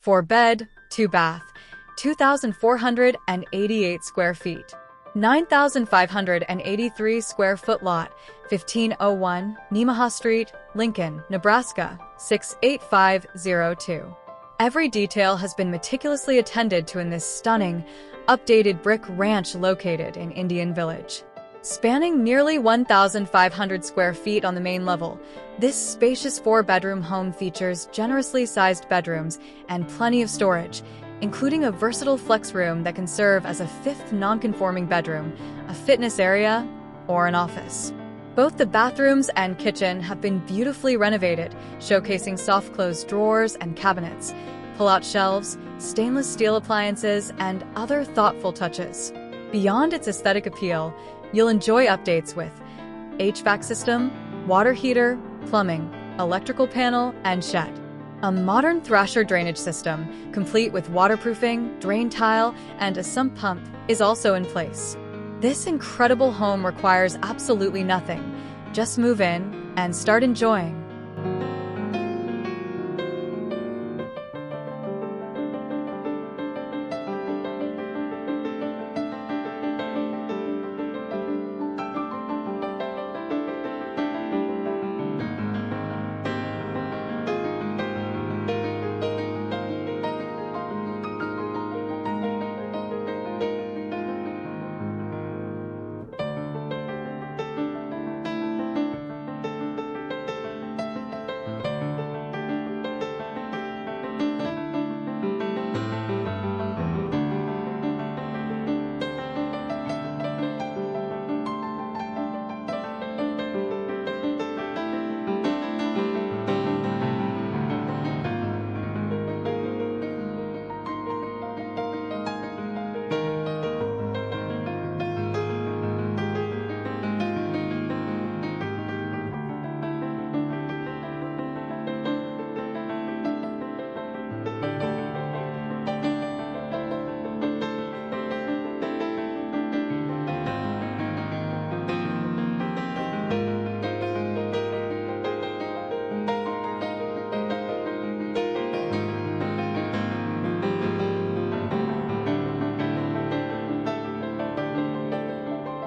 4-bed, 2-bath, 2,488 square feet. 9,583 square foot lot, 1501 Nemaha Street, Lincoln, Nebraska, 68502. Every detail has been meticulously attended to in this stunning, updated brick ranch located in Indian Village. Spanning nearly 1,500 square feet on the main level, this spacious 4-bedroom home features generously sized bedrooms and plenty of storage, including a versatile flex room that can serve as a 5th non-conforming bedroom, a fitness area, or an office. Both the bathrooms and kitchen have been beautifully renovated, showcasing soft-close drawers and cabinets, pull-out shelves, stainless steel appliances, and other thoughtful touches. Beyond its aesthetic appeal, you'll enjoy updates with HVAC system, water heater, plumbing, electrical panel, and shed. A modern Thrasher drainage system, complete with waterproofing, drain tile, and a sump pump, is also in place. This incredible home requires absolutely nothing. Just move in and start enjoying.